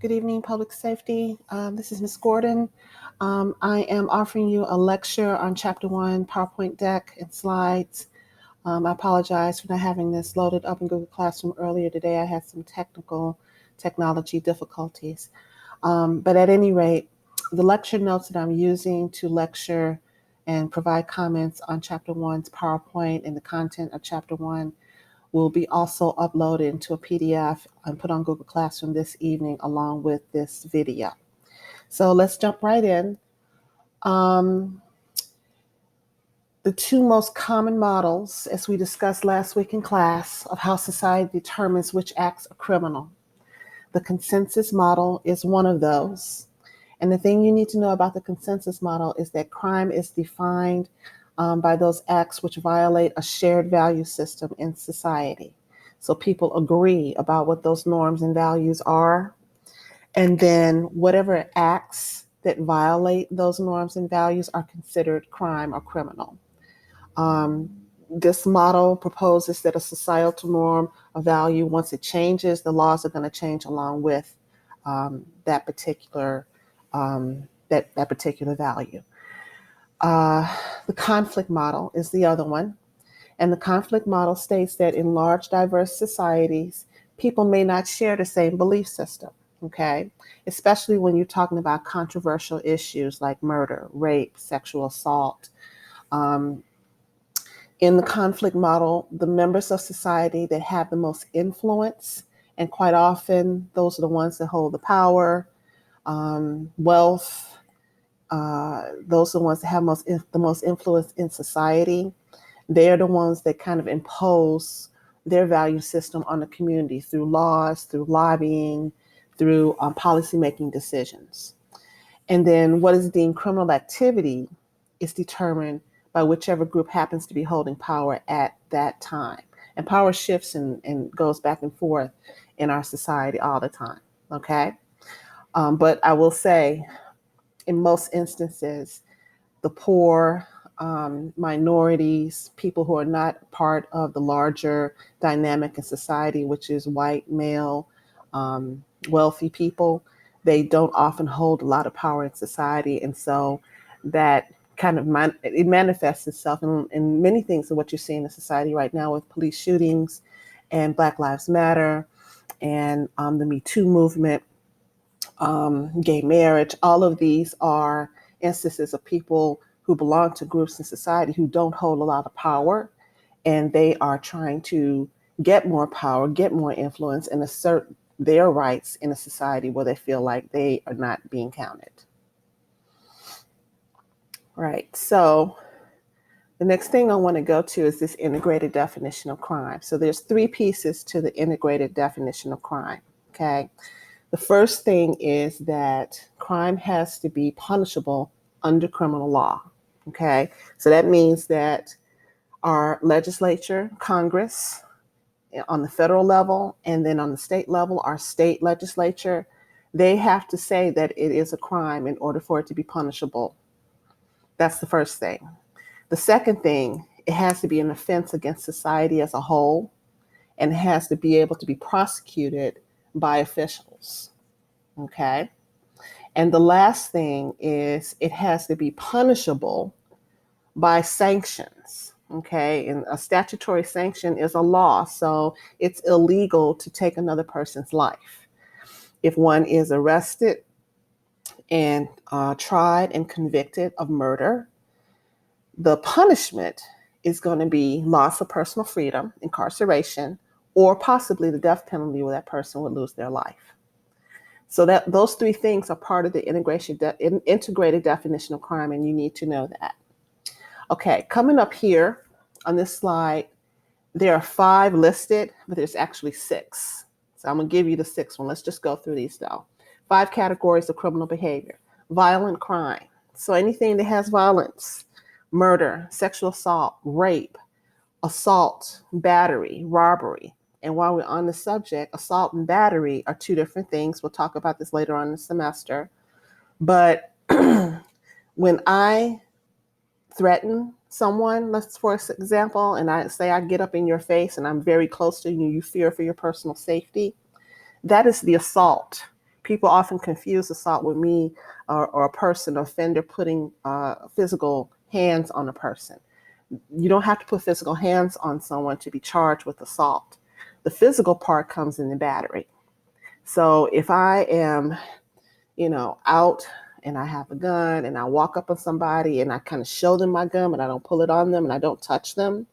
Good evening, public safety. This is Ms. Gordon. I am offering you a lecture on Chapter 1 PowerPoint deck and slides. I apologize for not having this loaded up in Google Classroom earlier today. I had some technology difficulties. But at any rate, the lecture notes that I'm using to lecture and provide comments on Chapter 1's PowerPoint and the content of Chapter 1 will be also uploaded into a PDF and put on Google Classroom this evening along with this video. So let's jump right in. The two most common models, as we discussed last week in class, of how society determines which acts are criminal. The consensus model is one of those. And the thing you need to know about the consensus model is that crime is defined by those acts which violate a shared value system in society. So people agree about what those norms and values are. And then whatever acts that violate those norms and values are considered crime or criminal. This model proposes that a societal norm or value, once it changes, the laws are going to change along with that particular value. The conflict model is the other one. And the conflict model states that in large, diverse societies, people may not share the same belief system, okay? Especially when you're talking about controversial issues like murder, rape, sexual assault. In the conflict model, the members of society that have the most influence, and quite often those are the ones that hold the power, wealth, those are the ones that have the most influence in society. They're the ones that kind of impose their value system on the community through laws, through lobbying, through policymaking decisions. And then what is deemed criminal activity is determined by whichever group happens to be holding power at that time. And power shifts and goes back and forth in our society all the time, okay? But I will say, in most instances, the poor, minorities, people who are not part of the larger dynamic in society, which is white, male, wealthy people, they don't often hold a lot of power in society. And so that kind of it manifests itself in many things of what you're seeing in society right now with police shootings and Black Lives Matter and the Me Too movement, gay marriage. All of these are instances of people who belong to groups in society who don't hold a lot of power, and they are trying to get more power, get more influence, and assert their rights in a society where they feel like they are not being counted. Right. So the next thing I want to go to is this integrated definition of crime. So there's three pieces to the integrated definition of crime. Okay. The first thing is that crime has to be punishable under criminal law. Okay. So that means that our legislature, Congress, on the federal level, and then on the state level, our state legislature, they have to say that it is a crime in order for it to be punishable. That's the first thing. The second thing, it has to be an offense against society as a whole, and it has to be able to be prosecuted by officials. Okay. And the last thing is it has to be punishable by sanctions. Okay. And a statutory sanction is a law. So it's illegal to take another person's life. If one is arrested and tried and convicted of murder, the punishment is going to be loss of personal freedom, incarceration, or possibly the death penalty where that person would lose their life. So that those three things are part of the integrated definition of crime, and you need to know that. Okay, coming up here on this slide, there are 5 listed, but there's actually 6. So I'm going to give you the 6th one. Let's just go through these though. 5 categories of criminal behavior. Violent crime. So anything that has violence, murder, sexual assault, rape, assault, battery, robbery. And while we're on the subject, assault and battery are 2 different things. We'll talk about this later on in the semester. But when I threaten someone, let's for example, and I say I get up in your face and I'm very close to you, you fear for your personal safety, that is the assault. People often confuse assault with me or a person, offender putting physical hands on a person. You don't have to put physical hands on someone to be charged with assault. The physical part comes in the battery. So if I am, out and I have a gun and I walk up on somebody and I kind of show them my gun, but I don't pull it on them and I don't touch them,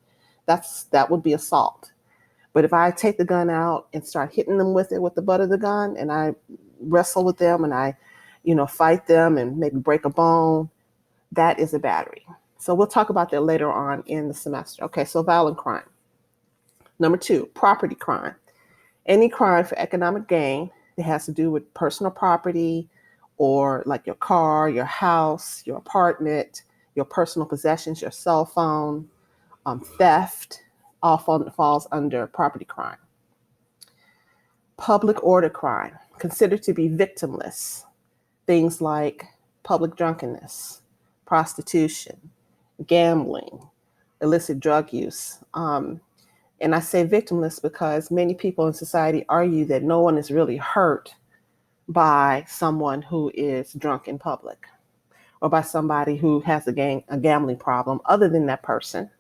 that would be assault. But if I take the gun out and start hitting them with it with the butt of the gun and I wrestle with them and I, fight them and maybe break a bone, that is a battery. So we'll talk about that later on in the semester. Okay, so violent crime. Number 2, property crime. Any crime for economic gain that has to do with personal property or like your car, your house, your apartment, your personal possessions, your cell phone, theft, all falls under property crime. Public order crime, considered to be victimless. Things like public drunkenness, prostitution, gambling, illicit drug use. And I say victimless because many people in society argue that no one is really hurt by someone who is drunk in public or by somebody who has a gambling problem other than that person.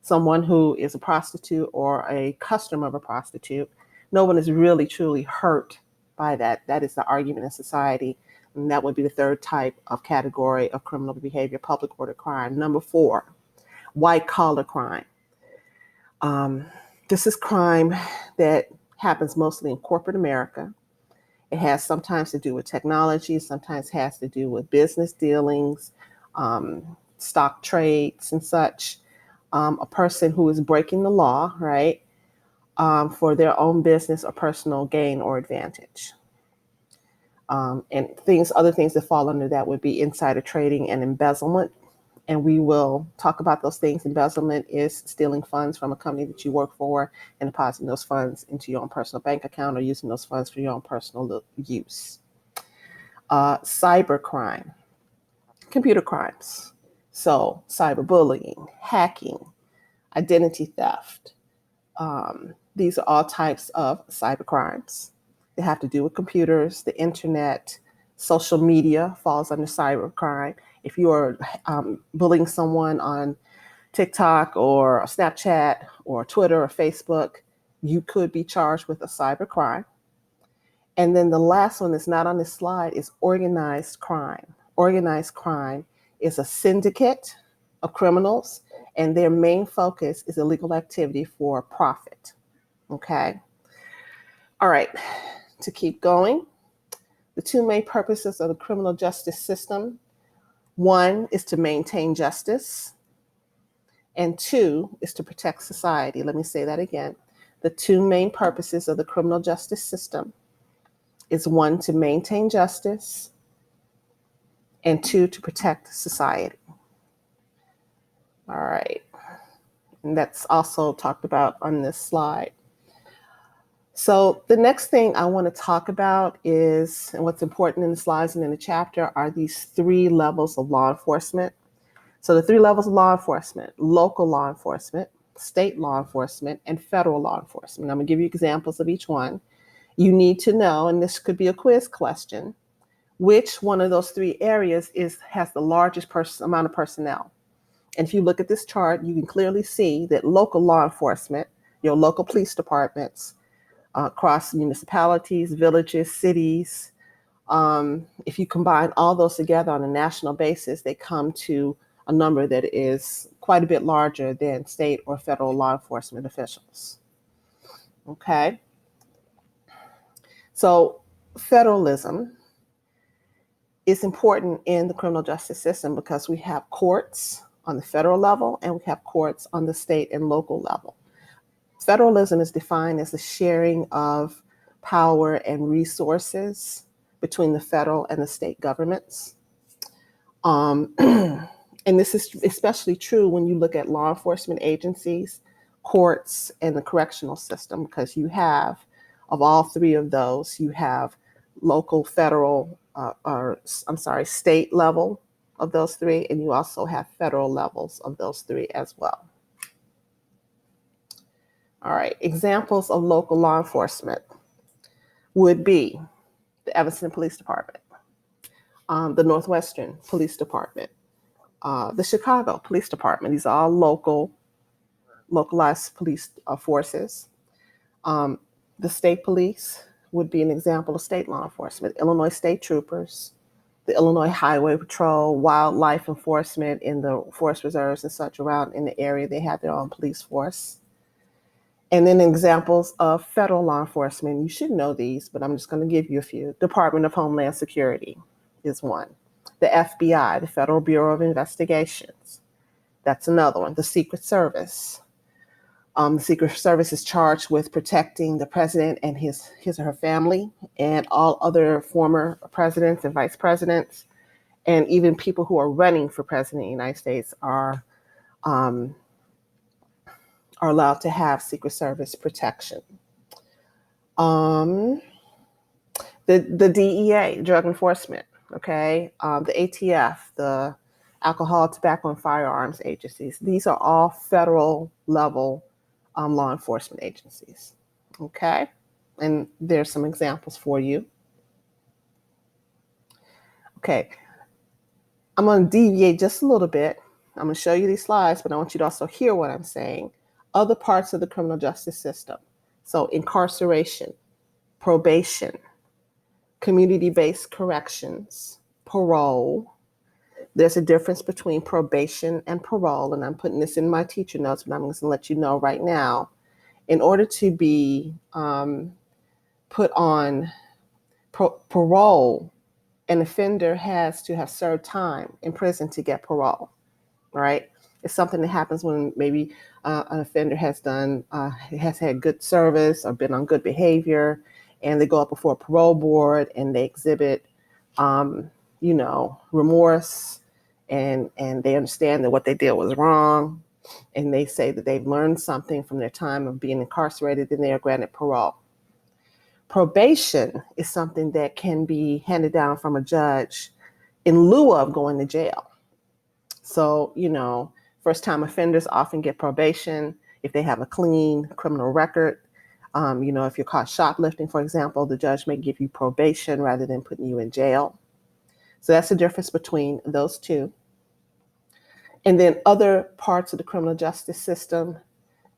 Someone who is a prostitute or a customer of a prostitute, no one is really truly hurt by that. That is the argument in society. And that would be the third type of category of criminal behavior, public order crime. Number 4, white collar crime. This is crime that happens mostly in corporate America. It has sometimes to do with technology, sometimes has to do with business dealings, stock trades and such. A person who is breaking the law, right, for their own business or personal gain or advantage. And other things that fall under that would be insider trading and embezzlement. And we will talk about those things. Embezzlement is stealing funds from a company that you work for and depositing those funds into your own personal bank account or using those funds for your own personal use. Cyber crime, computer crimes. So cyberbullying, hacking, identity theft. These are all types of cyber crimes. They have to do with computers, the internet, social media falls under cyber crime. If you are bullying someone on TikTok or Snapchat or Twitter or Facebook, you could be charged with a cyber crime. And then the last one that's not on this slide is organized crime. Organized crime is a syndicate of criminals, and their main focus is illegal activity for profit. Okay. All right. To keep going, the 2 main purposes of the criminal justice system: 1 is to maintain justice, and 2 is to protect society. Let me say that again. The 2 main purposes of the criminal justice system is 1, to maintain justice, and 2, to protect society. All right. And that's also talked about on this slide. So the next thing I want to talk about is, and what's important in the slides and in the chapter, are these 3 levels of law enforcement. So the 3 levels of law enforcement: local law enforcement, state law enforcement, and federal law enforcement. I'm going to give you examples of each one. You need to know, and this could be a quiz question, which one of those 3 areas has the largest amount of personnel. And if you look at this chart, you can clearly see that local law enforcement, your local police departments, across municipalities, villages, cities, if you combine all those together on a national basis, they come to a number that is quite a bit larger than state or federal law enforcement officials. Okay. So federalism is important in the criminal justice system because we have courts on the federal level and we have courts on the state and local level. Federalism is defined as the sharing of power and resources between the federal and the state governments. And this is especially true when you look at law enforcement agencies, courts, and the correctional system, because you have, of all 3 of those, you have local, federal, state level of those 3, and you also have federal levels of those 3 as well. All right, examples of local law enforcement would be the Evanston Police Department, the Northwestern Police Department, the Chicago Police Department. These are all localized police forces. The state police would be an example of state law enforcement. Illinois State Troopers, the Illinois Highway Patrol, wildlife enforcement in the forest reserves and such around in the area. They have their own police force. And then examples of federal law enforcement. You should know these, but I'm just going to give you a few. Department of Homeland Security is one. The FBI, the Federal Bureau of Investigations. That's another one. The Secret Service. The Secret Service is charged with protecting the president and his or her family and all other former presidents and vice presidents, and even people who are running for president of the United States are allowed to have Secret Service protection. The DEA, Drug Enforcement, okay? The ATF, the Alcohol, Tobacco, and Firearms Agencies. These are all federal level law enforcement agencies, okay? And there's some examples for you. Okay, I'm going to deviate just a little bit. I'm going to show you these slides, but I want you to also hear what I'm saying. Other parts of the criminal justice system. So incarceration, probation, community-based corrections, parole. There's a difference between probation and parole, and I'm putting this in my teacher notes, but I'm going to let you know right now. In order to be put on parole, an offender has to have served time in prison to get parole, right? It's something that happens when maybe an offender has had good service or been on good behavior, and they go up before a parole board and they exhibit, remorse, and they understand that what they did was wrong, and they say that they've learned something from their time of being incarcerated, then they are granted parole. Probation is something that can be handed down from a judge in lieu of going to jail. So, first-time offenders often get probation if they have a clean criminal record. If you're caught shoplifting, for example, the judge may give you probation rather than putting you in jail. So that's the difference between those two. And then other parts of the criminal justice system,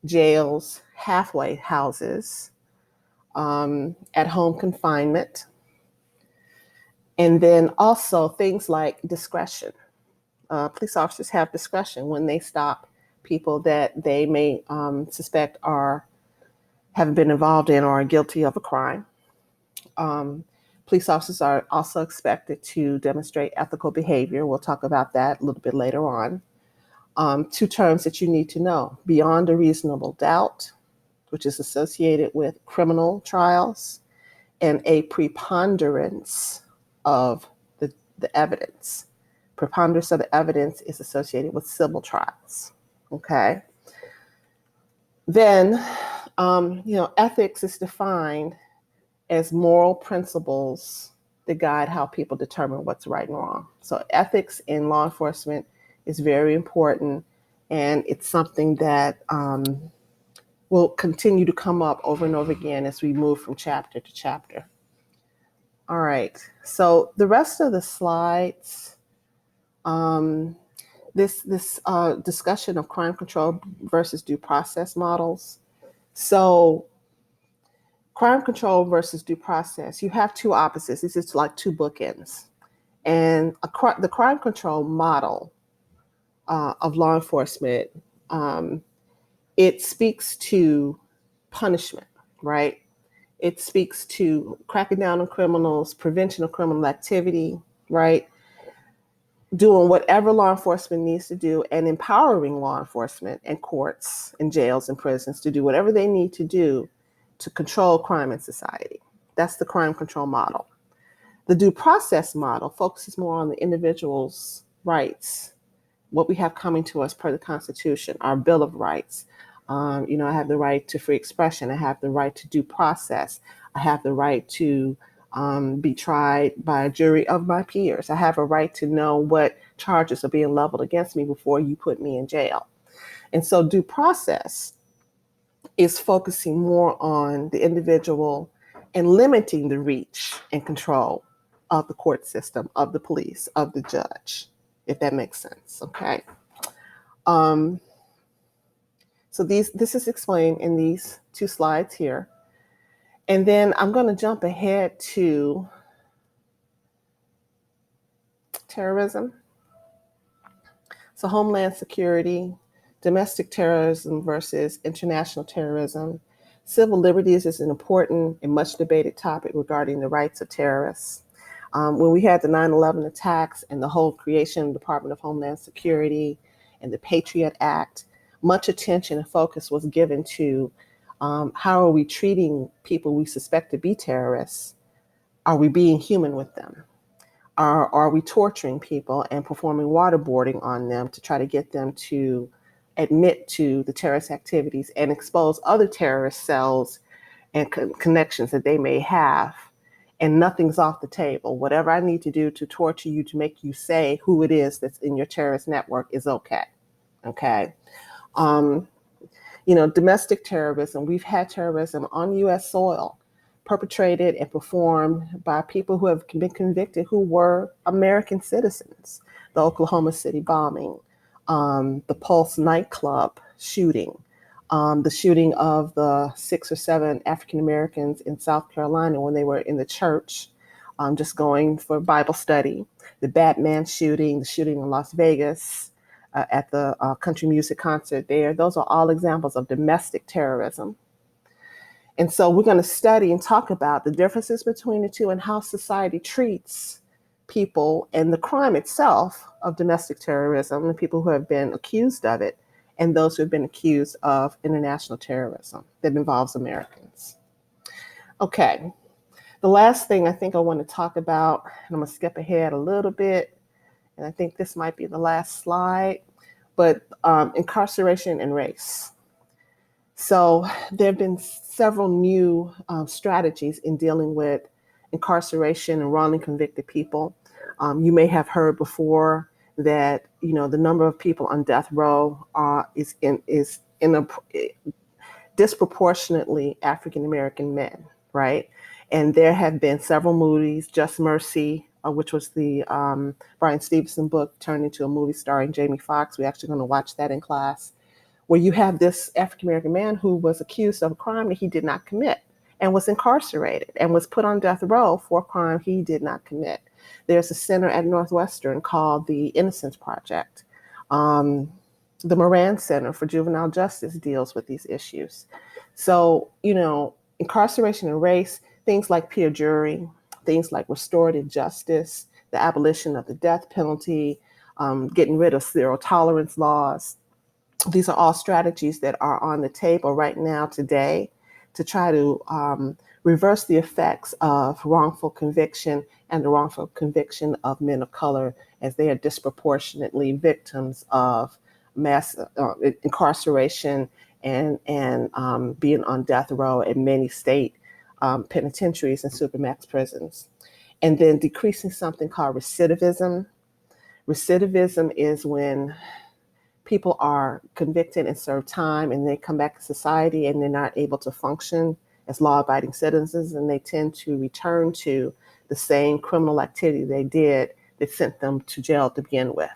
jails, halfway houses, at-home confinement, and then also things like discretion. Police officers have discretion when they stop people that they may suspect have been involved in or are guilty of a crime. Police officers are also expected to demonstrate ethical behavior. We'll talk about that a little bit later on. Two terms that you need to know: beyond a reasonable doubt, which is associated with criminal trials, and a preponderance of the evidence. Preponderance of the evidence is associated with civil trials, okay? Then, ethics is defined as moral principles that guide how people determine what's right and wrong. So ethics in law enforcement is very important, and it's something that will continue to come up over and over again as we move from chapter to chapter. All right, so the rest of the slides, this discussion of crime control versus due process models. So crime control versus due process, you have two opposites. This is like two bookends. And the crime control model of law enforcement, it speaks to punishment, right? It speaks to cracking down on criminals, prevention of criminal activity, right? Doing whatever law enforcement needs to do, and empowering law enforcement and courts and jails and prisons to do whatever they need to do to control crime in society. That's the crime control model. The due process model focuses more on the individual's rights, what we have coming to us per the Constitution, our Bill of Rights. I have the right to free expression. I have the right to due process. I have the right to be tried by a jury of my peers. I have a right to know what charges are being leveled against me before you put me in jail. And so due process is focusing more on the individual and limiting the reach and control of the court system, of the police, of the judge, if that makes sense, okay? So this is explained in these 2 slides here. And then I'm going to jump ahead to terrorism. So homeland security, domestic terrorism versus international terrorism. Civil liberties is an important and much debated topic regarding the rights of terrorists. When we had the 9/11 attacks and the whole creation of the Department of Homeland Security and the Patriot Act, much attention and focus was given to how are we treating people we suspect to be terrorists? Are we being human with them? Are we torturing people and performing waterboarding on them to try to get them to admit to the terrorist activities and expose other terrorist cells and connections that they may have? And nothing's off the table. Whatever I need to do to torture you, to make you say who it is that's in your terrorist network is okay. Okay. Domestic terrorism, we've had terrorism on U.S. soil perpetrated and performed by people who have been convicted who were American citizens. The Oklahoma City bombing, the Pulse nightclub shooting, the shooting of the 6 or 7 African Americans in South Carolina when they were in the church, just going for Bible study, the Batman shooting, the shooting in Las Vegas, at the country music concert there. Those are all examples of domestic terrorism. And so we're going to study and talk about the differences between the two and how society treats people and the crime itself of domestic terrorism, the people who have been accused of it, and those who have been accused of international terrorism that involves Americans. Okay, the last thing I think I want to talk about, and I'm going to skip ahead a little bit, and I think this might be the last slide, but incarceration and race. So there have been several new strategies in dealing with incarceration and wrongly convicted people. You may have heard before that the number of people on death row is disproportionately African American men, right? And there have been several movies, Just Mercy, which was the Brian Stevenson book turned into a movie starring Jamie Foxx. We're actually going to watch that in class, where you have this African American man who was accused of a crime that he did not commit and was incarcerated and was put on death row for a crime he did not commit. There's a center at Northwestern called the Innocence Project. The Moran Center for Juvenile Justice deals with these issues. So, incarceration and race, things like peer jury, things like restorative justice, the abolition of the death penalty, getting rid of zero tolerance laws. These are all strategies that are on the table right now today to try to reverse the effects of wrongful conviction and the wrongful conviction of men of color, as they are disproportionately victims of mass incarceration and being on death row in many state penitentiaries and supermax prisons. And then decreasing something called recidivism. Recidivism is when people are convicted and serve time and they come back to society and they're not able to function as law-abiding citizens, and they tend to return to the same criminal activity they did that sent them to jail to begin with.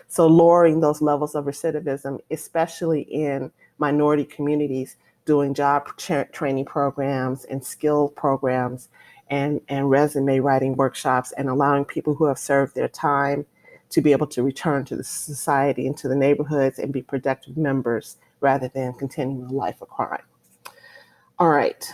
So lowering those levels of recidivism, especially in minority communities, doing job training programs and skill programs and resume writing workshops, and allowing people who have served their time to be able to return to the society and to the neighborhoods and be productive members rather than continuing a life of crime. All right,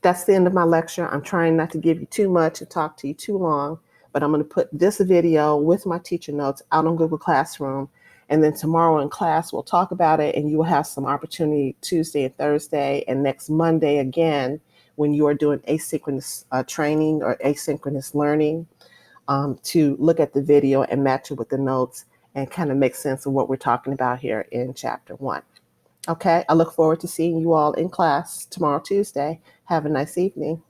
that's the end of my lecture. I'm trying not to give you too much and talk to you too long, but I'm going to put this video with my teacher notes out on Google Classroom. And then tomorrow in class, we'll talk about it, and you will have some opportunity Tuesday and Thursday and next Monday again when you are doing asynchronous training or asynchronous learning, to look at the video and match it with the notes and kind of make sense of what we're talking about here in Chapter 1. Okay, I look forward to seeing you all in class tomorrow, Tuesday. Have a nice evening.